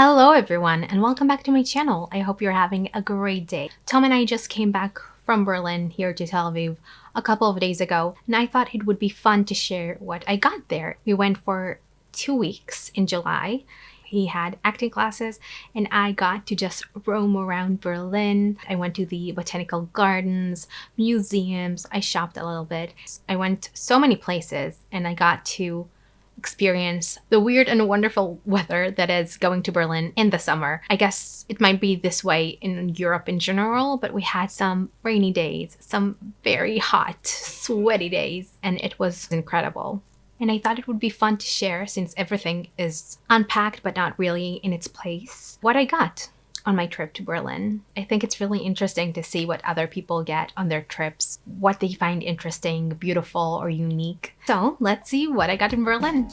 Hello everyone and welcome back to my channel. I hope you're having a great day. Tom and I just came back from Berlin here to Tel Aviv a couple of days ago, and I thought it would be fun to share what I got there. We went for 2 weeks in July. He had acting classes and I got to just roam around Berlin. I went to the botanical gardens, museums, I shopped a little bit. I went so many places and I got to experience the weird and wonderful weather that is going to Berlin in the summer. I guess it might be this way in Europe in general, but we had some rainy days, some very hot, sweaty days, and it was incredible. And I thought it would be fun to share, since everything is unpacked but not really in its place, what I got on my trip to Berlin. I think it's really interesting to see what other people get on their trips, what they find interesting, beautiful, or unique. So let's see what I got in Berlin.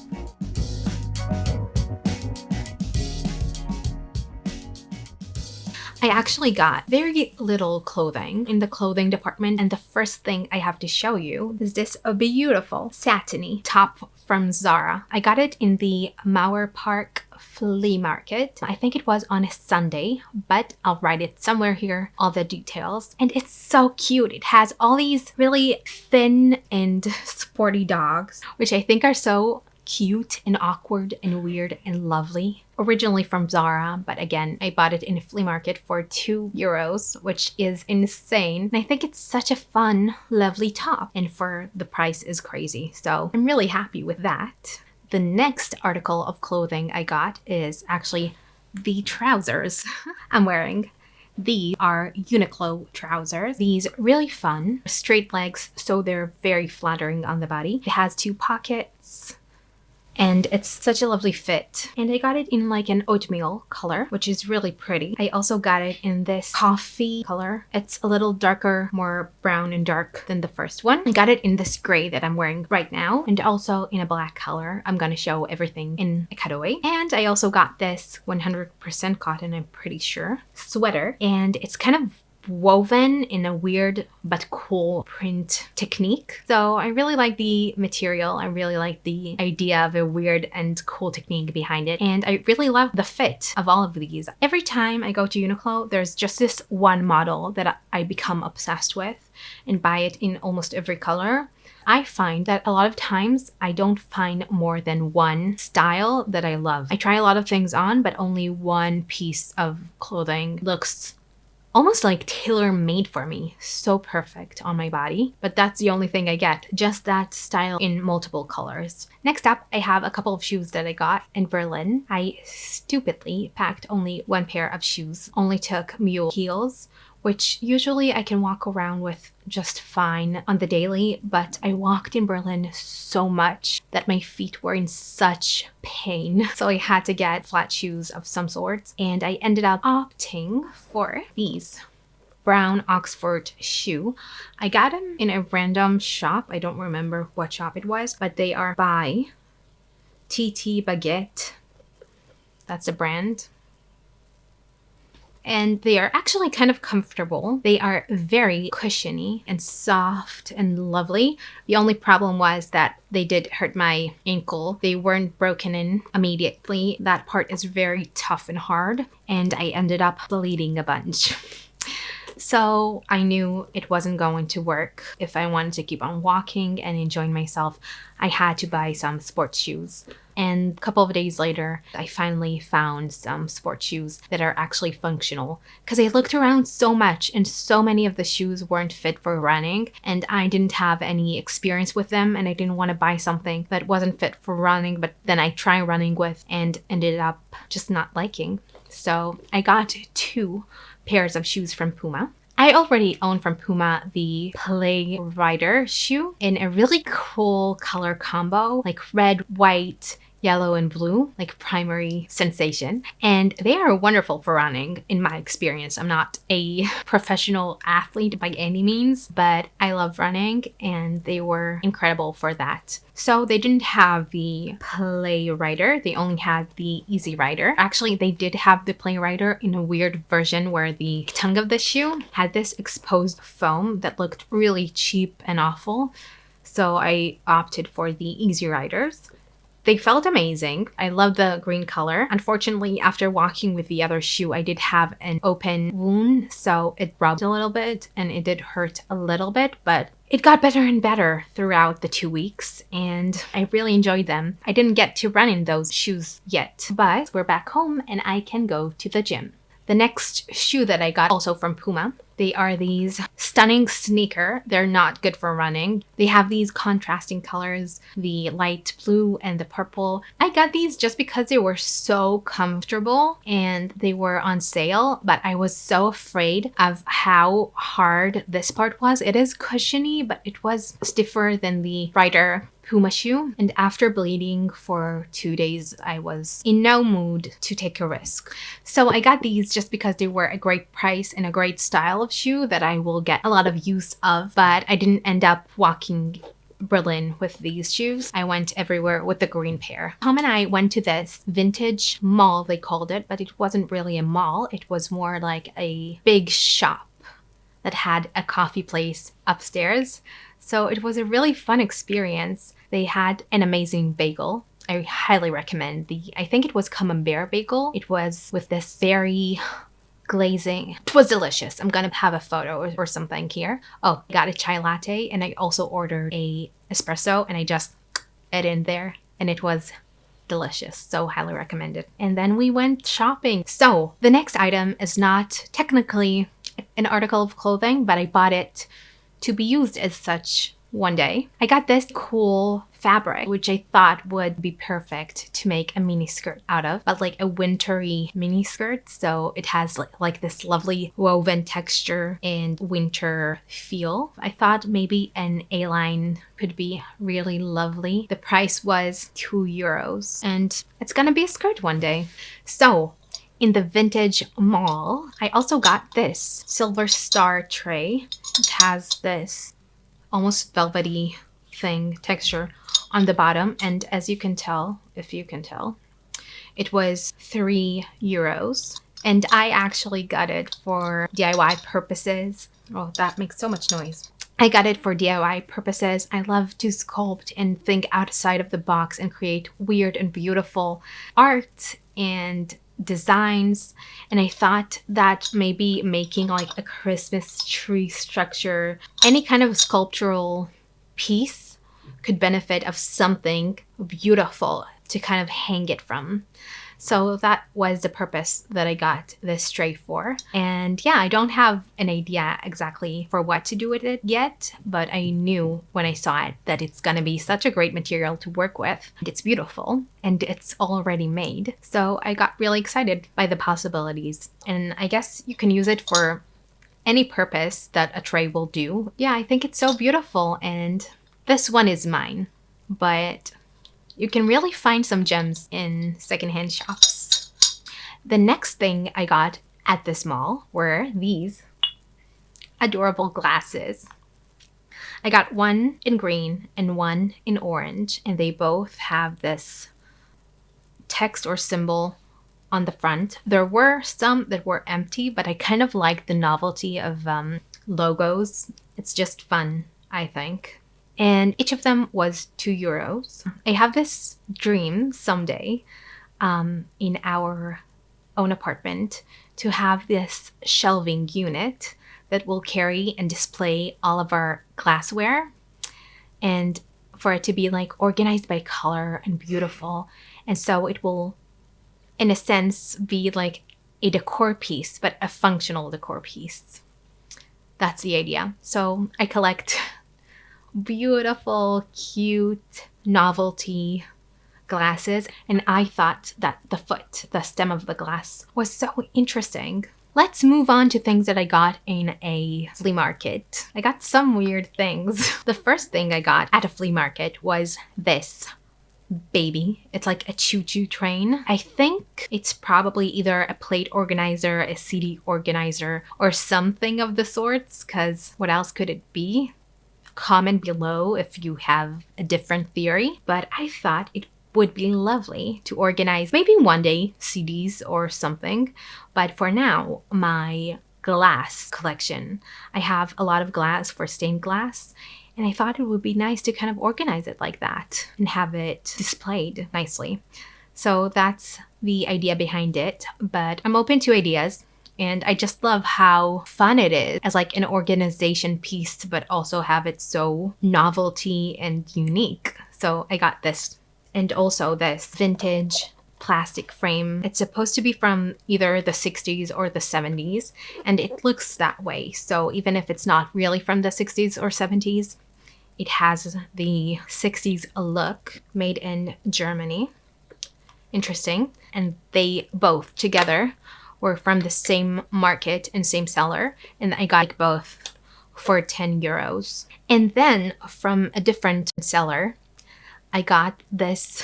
I actually got very little clothing in the clothing department, and the first thing I have to show you is this beautiful satiny top from Zara. I got it in the Mauer Park flea market. I think it was on a Sunday, but I'll write it somewhere here, all the details. And it's so cute. It has all these really thin and sporty dogs, which I think are so cute and awkward and weird and lovely. Originally from Zara, but again, I bought it in a flea market for €2, which is insane. And I think it's such a fun, lovely top, and for the price is crazy. So I'm really happy with that. The next article of clothing I got is actually the trousers I'm wearing. These are Uniqlo trousers. These really fun, straight legs, so they're very flattering on the body. It has 2 pockets. And it's such a lovely fit. And I got it in like an oatmeal color, which is really pretty. I also got it in this coffee color. It's a little darker, more brown and dark than the first one. I got it in this gray that I'm wearing right now, and also in a black color. I'm gonna show everything in a cutaway. And I also got this 100% cotton, I'm pretty sure, sweater. And it's kind of woven in a weird but cool print technique. So I really like the material. I really like the idea of a weird and cool technique behind it. And I really love the fit of all of these. Every time I go to Uniqlo, there's just this one model that I become obsessed with and buy it in almost every color. I find that a lot of times I don't find more than one style that I love. I try a lot of things on, but only one piece of clothing looks almost like tailor-made for me. So perfect on my body. But that's the only thing I get, just that style in multiple colors. Next up, I have a couple of shoes that I got in Berlin. I stupidly packed only one pair of shoes, only took mule heels, which usually I can walk around with just fine on the daily, but I walked in Berlin so much that my feet were in such pain. So I had to get flat shoes of some sorts, and I ended up opting for these brown Oxford shoe. I got them in a random shop. I don't remember what shop it was, but they are by TT Baguette. That's a brand. And they are actually kind of comfortable. They are very cushiony and soft and lovely. The only problem was that they did hurt my ankle. They weren't broken in immediately. That part is very tough and hard, and I ended up bleeding a bunch. So I knew it wasn't going to work. If I wanted to keep on walking and enjoying myself, I had to buy some sports shoes. And a couple of days later, I finally found some sports shoes that are actually functional, because I looked around so much and so many of the shoes weren't fit for running, and I didn't have any experience with them, and I didn't want to buy something that wasn't fit for running, but then I tried running with and ended up just not liking. So I got 2 pairs of shoes from Puma. I already own from Puma the Play Rider shoe in a really cool color combo, like red, white, yellow, and blue, like primary sensation. And they are wonderful for running, in my experience. I'm not a professional athlete by any means, but I love running, and they were incredible for that. So they didn't have the Play Rider, they only had the Easy Rider. Actually, they did have the Play Rider in a weird version where the tongue of the shoe had this exposed foam that looked really cheap and awful. So I opted for the Easy Riders. They felt amazing. I love the green color. Unfortunately, after walking with the other shoe, I did have an open wound, so it rubbed a little bit and it did hurt a little bit, but it got better and better throughout the 2 weeks, and I really enjoyed them. I didn't get to run in those shoes yet, but we're back home and I can go to the gym. The next shoe that I got, also from Puma, they are these stunning sneaker. They're not good for running. They have these contrasting colors, the light blue and the purple. I got these just because they were so comfortable and they were on sale, but I was so afraid of how hard this part was. It is cushiony, but it was stiffer than the brighter Puma shoe, and after bleeding for 2 days, I was in no mood to take a risk. So I got these just because they were a great price and a great style of shoe that I will get a lot of use of, but I didn't end up walking Berlin with these shoes. I went everywhere with the green pair. Tom and I went to this vintage mall, they called it, but it wasn't really a mall. It was more like a big shop that had a coffee place upstairs. So it was a really fun experience. They had an amazing bagel. I highly recommend I think it was Camembert bagel. It was with this very glazing. It was delicious. I'm gonna have a photo or something here. Oh, I got a chai latte and I also ordered a espresso and I just it in there and it was delicious. So highly recommended. And then we went shopping. So the next item is not technically an article of clothing, but I bought it to be used as such one day. I got this cool fabric, which I thought would be perfect to make a mini skirt out of, but like a wintry mini skirt. So it has like this lovely woven texture and winter feel. I thought maybe an A-line could be really lovely. The price was €2 and it's gonna be a skirt one day. So in the vintage mall, I also got this silver star tray. It has this almost velvety thing texture on the bottom, and as you can tell, if you can tell, it was €3, and I actually got it for DIY purposes. Oh, that makes so much noise. I got it for DIY purposes. I love to sculpt and think outside of the box and create weird and beautiful art and designs, and I thought that maybe making like a Christmas tree structure, any kind of sculptural piece could benefit of something beautiful to kind of hang it from. So that was the purpose that I got this tray for. And yeah, I don't have an idea exactly for what to do with it yet, but I knew when I saw it that it's gonna be such a great material to work with. It's beautiful and it's already made. So I got really excited by the possibilities. And I guess you can use it for any purpose that a tray will do. Yeah, I think it's so beautiful, and this one is mine, but you can really find some gems in secondhand shops. The next thing I got at this mall were these adorable glasses. I got one in green and one in orange, and they both have this text or symbol on the front. There were some that were empty, but I kind of like the novelty of logos. It's just fun, I think. And each of them was €2. I have this dream someday in our own apartment to have this shelving unit that will carry and display all of our glassware, and for it to be like organized by color and beautiful. And so it will, in a sense, be like a decor piece, but a functional decor piece. That's the idea. So I collect beautiful, cute, novelty glasses, and I thought that the stem of the glass was so interesting. Let's move on to things that I got in a flea market. I got some weird things. The first thing I got at a flea market was this baby. It's like a choo-choo train. I think it's probably either a plate organizer, a CD organizer, or something of the sorts, because what else could it be? Comment below if you have a different theory, but I thought it would be lovely to organize maybe one day CDs or something. But for now, my glass collection, I have a lot of glass for stained glass, And I thought it would be nice to kind of organize it like that and have it displayed nicely. So that's the idea behind it, but I'm open to ideas. And I just love how fun it is as like an organization piece, but also have it so novelty and unique. So I got this. And also this vintage plastic frame. It's supposed to be from either the 60s or the 70s, and it looks that way. So even if it's not really from the 60s or 70s, it has the 60s look, made in Germany. Interesting. And they both together were from the same market and same seller, and I got both for 10 euros. And then from a different seller, I got this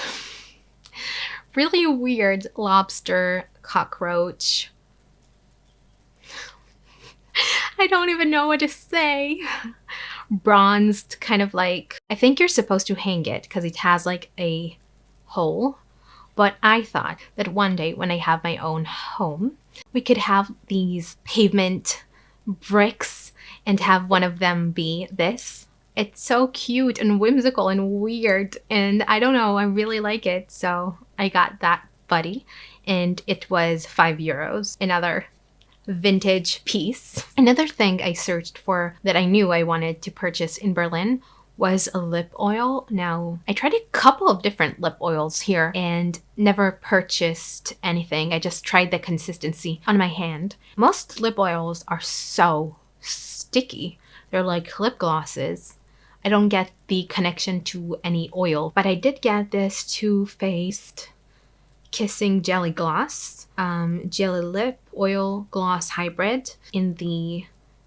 really weird lobster cockroach. I don't even know what to say. Bronzed, kind of like, I think you're supposed to hang it because it has like a hole. But I thought that one day when I have my own home, we could have these pavement bricks and have one of them be this. It's so cute and whimsical and weird, and I don't know, I really like it. So I got that buddy, and it was 5 euros. Another vintage piece. Another thing I searched for that I knew I wanted to purchase in Berlin was a lip oil. Now, I tried a couple of different lip oils here and never purchased anything. I just tried the consistency on my hand. Most lip oils are so sticky. They're like lip glosses. I don't get the connection to any oil, but I did get this Too Faced Kissing Jelly Gloss, Jelly Lip Oil Gloss Hybrid in the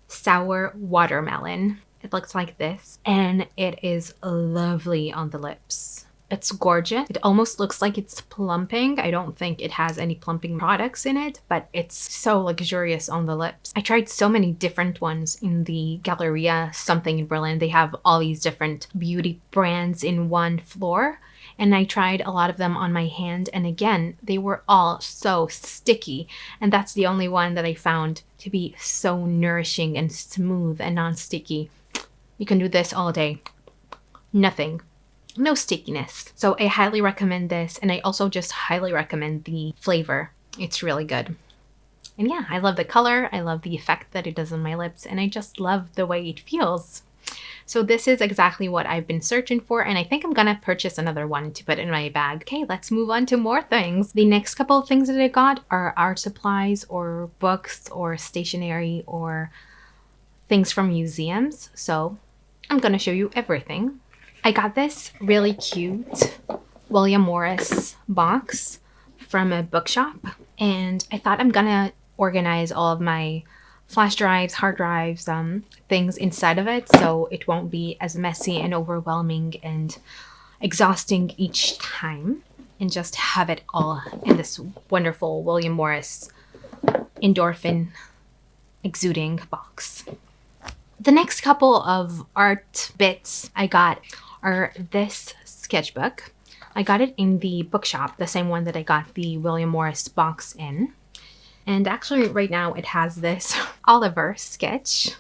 Sour Watermelon. It looks like this, and it is lovely on the lips. It's gorgeous. It almost looks like it's plumping. I don't think it has any plumping products in it, but it's so luxurious on the lips. I tried so many different ones in the Galleria something in Berlin. They have all these different beauty brands in one floor, and I tried a lot of them on my hand, and again, they were all so sticky, and that's the only one that I found to be so nourishing and smooth and non-sticky. You can do this all day. Nothing. No stickiness. So I highly recommend this, and I also just highly recommend the flavor. It's really good. And yeah, I love the color, I love the effect that it does on my lips, and I just love the way it feels. So this is exactly what I've been searching for, and I think I'm gonna purchase another one to put in my bag. Okay, let's move on to more things. The next couple of things that I got are art supplies or books or stationery or things from museums. So I'm gonna show you everything. I got this really cute William Morris box from a bookshop, and I thought I'm gonna organize all of my flash drives, hard drives, things inside of it so it won't be as messy and overwhelming and exhausting each time, and just have it all in this wonderful William Morris endorphin exuding box. The next couple of art bits I got are this sketchbook. I got it in the bookshop, the same one that I got the William Morris box in. And actually right now it has this Oliver sketch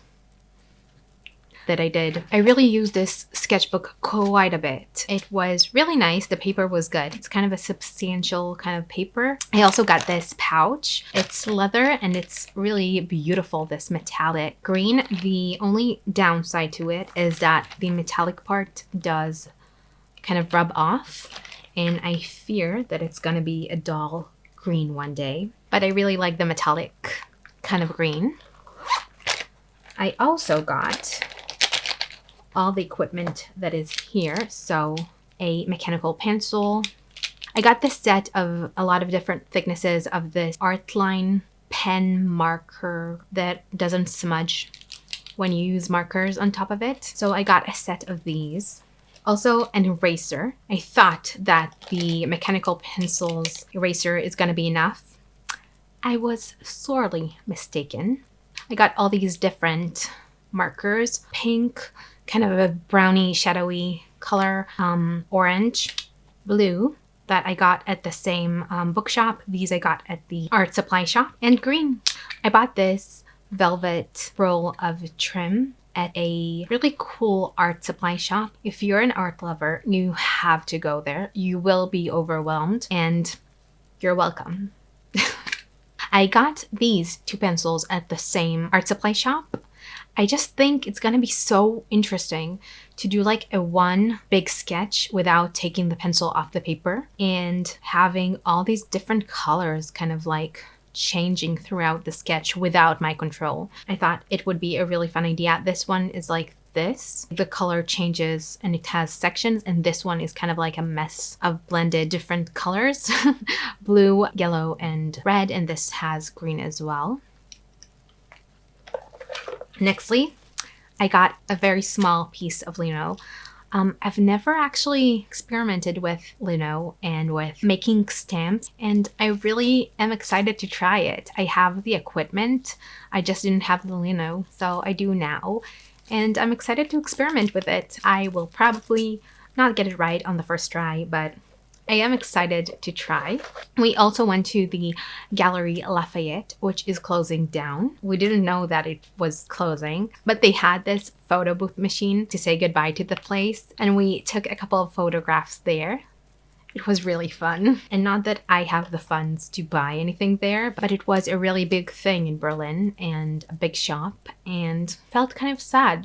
that I did. I really used this sketchbook quite a bit. It was really nice. The paper was good. It's kind of a substantial kind of paper. I also got this pouch. It's leather and it's really beautiful, this metallic green. The only downside to it is that the metallic part does kind of rub off, and I fear that it's gonna be a dull green one day. But I really like the metallic kind of green. I also got all the equipment that is here. So a mechanical pencil. I got this set of a lot of different thicknesses of this art line pen marker that doesn't smudge when you use markers on top of it. So I got a set of these. Also an eraser. I thought that the mechanical pencil's eraser is gonna be enough. I was sorely mistaken. I got all these different markers, pink, kind of a brownie, shadowy color, orange, blue that I got at the same bookshop. These I got at the art supply shop, and green. I bought this velvet roll of trim at a really cool art supply shop. If you're an art lover, you have to go there. You will be overwhelmed, and you're welcome. I got these 2 pencils at the same art supply shop. I just think it's gonna be so interesting to do like a one big sketch without taking the pencil off the paper and having all these different colors kind of like changing throughout the sketch without my control. I thought it would be a really fun idea. This one is like this. The color changes and it has sections, and this one is kind of like a mess of blended different colors. Blue, yellow, and red, and this has green as well. Nextly, I got a very small piece of lino. I've never actually experimented with lino and with making stamps, and I really am excited to try it. I have the equipment, I just didn't have the lino, so I do now, and I'm excited to experiment with it. I will probably not get it right on the first try, but I am excited to try. We also went to the Gallery Lafayette, which is closing down. We didn't know that it was closing, but they had this photo booth machine to say goodbye to the place, and we took a couple of photographs there. It was really fun. And not that I have the funds to buy anything there, but it was a really big thing in Berlin and a big shop, and felt kind of sad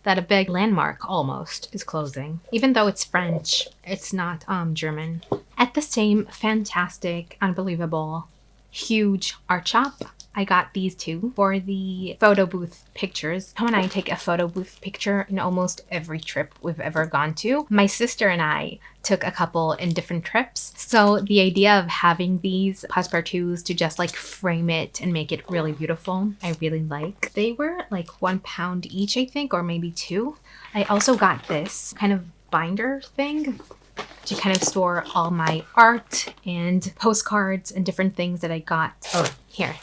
that a big landmark almost is closing. Even though it's French, it's not German. At the same fantastic, unbelievable, huge art shop, I got these 2 for the photo booth pictures. Tom and I take a photo booth picture in almost every trip we've ever gone to. My sister and I took a couple in different trips. So the idea of having these passepartouts to just like frame it and make it really beautiful, I really like. They were like £1 each, I think, or maybe 2. I also got this kind of binder thing to kind of store all my art and postcards and different things that I got. Oh, here.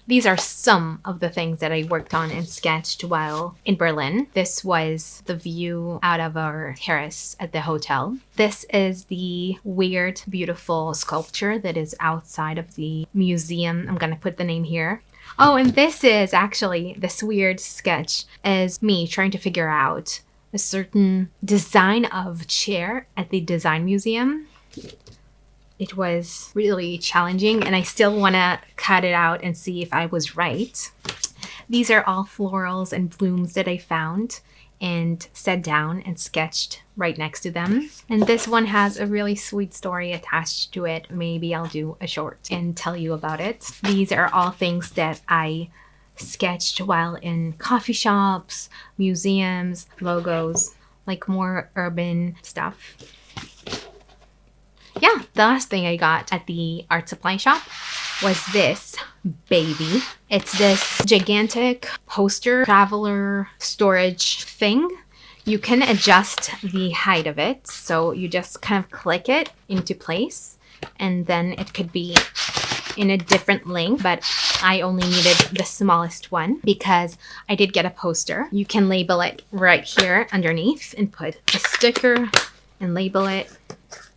These are some of the things that I worked on and sketched while in Berlin. This was the view out of our terrace at the hotel. This is the weird, beautiful sculpture that is outside of the museum. I'm gonna put the name here. Oh, and this is actually, this weird sketch is me trying to figure out a certain design of chair at the design museum. It was really challenging, and I still want to cut it out and see if I was right. These are all florals and blooms that I found and set down and sketched right next to them. And this one has a really sweet story attached to it. Maybe I'll do a short and tell you about it. These are all things that I sketched while in coffee shops, museums, logos, like more urban stuff. Yeah, the last thing I got at the art supply shop was this baby. It's this gigantic poster traveler storage thing. You can adjust the height of it, so you just kind of click it into place, and then it could be in a different length, but I only needed the smallest one because I did get a poster. You can label it right here underneath and put a sticker and label it.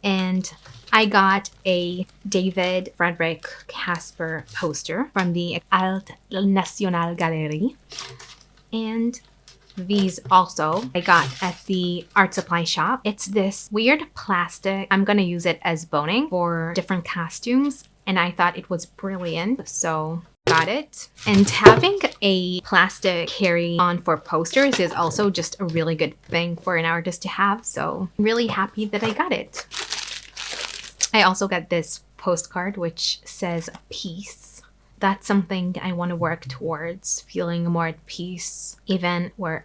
And I got a David Frederick Casper poster from the Alte National Gallery. And these also I got at the art supply shop. It's this weird plastic. I'm gonna use it as boning for different costumes, and I thought it was brilliant, so got it. And having a plastic carry-on for posters is also just a really good thing for an artist to have, so I'm really happy that I got it. I also got this postcard which says peace. That's something I want to work towards, feeling more at peace, even where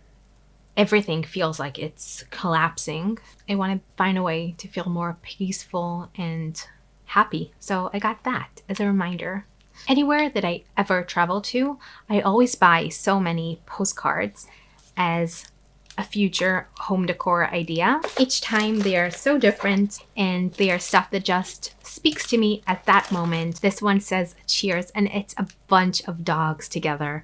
everything feels like it's collapsing. I want to find a way to feel more peaceful and happy, so I got that as a reminder. Anywhere that I ever travel to, I always buy so many postcards as a future home decor idea. Each time they are so different, and they are stuff that just speaks to me at that moment. This one says cheers, and it's a bunch of dogs together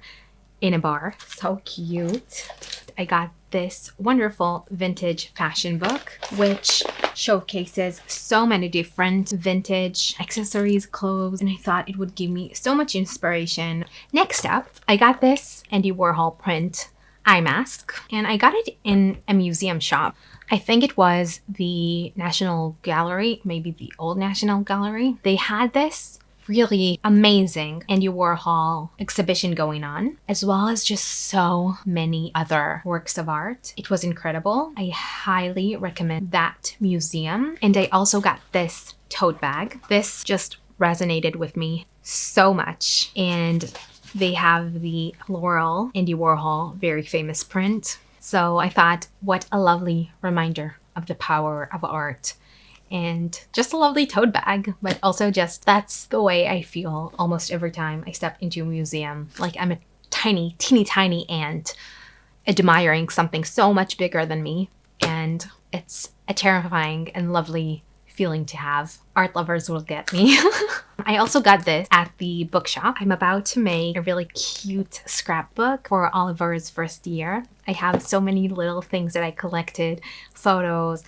in a bar. So cute. I got this wonderful vintage fashion book which showcases so many different vintage accessories, clothes, and I thought it would give me so much inspiration. Next up, I got this Andy Warhol print eye mask, and I got it in a museum shop. I think it was the National Gallery, maybe the Old National Gallery. They had this really amazing Andy Warhol exhibition going on, as well as just so many other works of art. It was incredible. I highly recommend that museum. And I also got this tote bag. This just resonated with me so much. And they have the floral Andy Warhol very famous print. So I thought, what a lovely reminder of the power of art. And just a lovely tote bag, but also just that's the way I feel almost every time I step into a museum. Like I'm a teeny tiny ant admiring something so much bigger than me. And it's a terrifying and lovely feeling to have. Art lovers will get me. I also got this at the bookshop. I'm about to make a really cute scrapbook for Oliver's first year. I have so many little things that I collected, photos,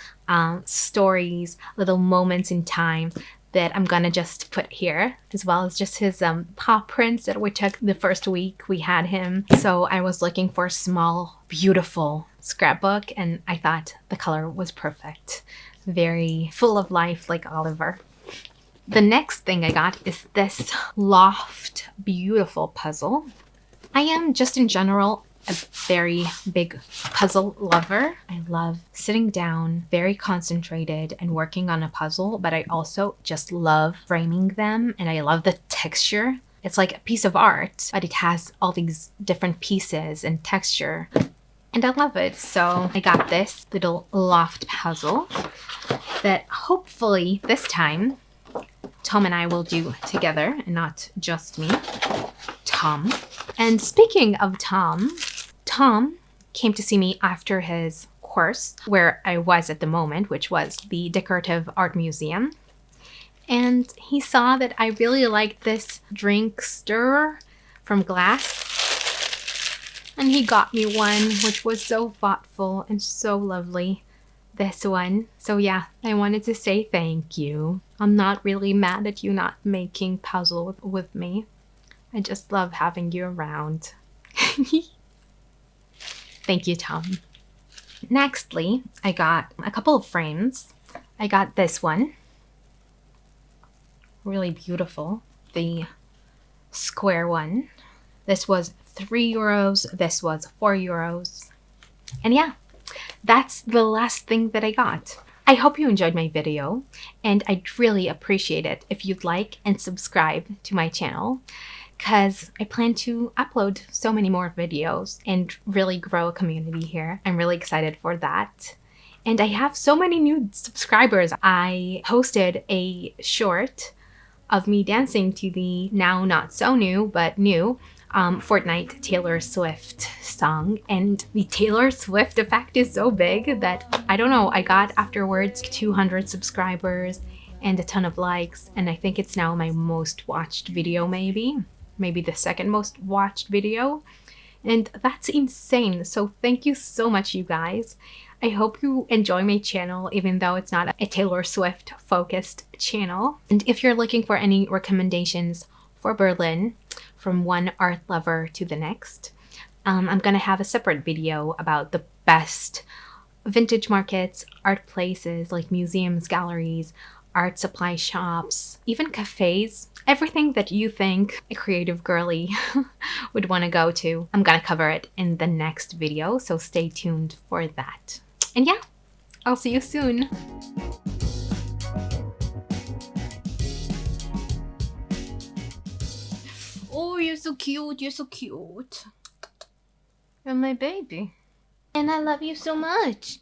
stories, little moments in time that I'm gonna just put here, as well as just his paw prints that we took the first week we had him. So I was looking for a small, beautiful scrapbook, and I thought the color was perfect. Very full of life like Oliver. The next thing I got is this Loft Beautiful puzzle. I am just in general a very big puzzle lover. I love sitting down, very concentrated and working on a puzzle, but I also just love framing them, and I love the texture. It's like a piece of art, but it has all these different pieces and texture. And I love it. So I got this little loft puzzle that hopefully this time Tom and I will do together and not just me. Tom. And speaking of Tom, Tom came to see me after his course where I was at the moment, which was the Decorative Art Museum. And he saw that I really liked this drink stirrer from glass. And he got me one, which was so thoughtful and so lovely. This one. So yeah, I wanted to say thank you. I'm not really mad at you not making puzzles with me. I just love having you around. Thank you, Tom. Nextly, I got a couple of frames. I got this one. Really beautiful. The square one. This was €3. This was €4. And yeah, that's the last thing that I got. I hope you enjoyed my video, and I'd really appreciate it if you'd like and subscribe to my channel, because I plan to upload so many more videos and really grow a community here. I'm really excited for that. And I have so many new subscribers. I posted a short of me dancing to the now not so new, but new Fortnite Taylor Swift song, and the Taylor Swift effect is so big that I don't know, I got afterwards 200 subscribers and a ton of likes, and I think it's now my most watched video, maybe the second most watched video, and that's insane. So thank you so much, you guys. I hope you enjoy my channel, even though it's not a Taylor Swift focused channel. And if you're looking for any recommendations for Berlin from one art lover to the next, I'm gonna have a separate video about the best vintage markets, art places like museums, galleries, art supply shops, even cafes, everything that you think a creative girly would want to go to. I'm gonna cover it in the next video, so stay tuned for that. And yeah, I'll see you soon. Oh, you're so cute. You're so cute. You're my baby. And I love you so much.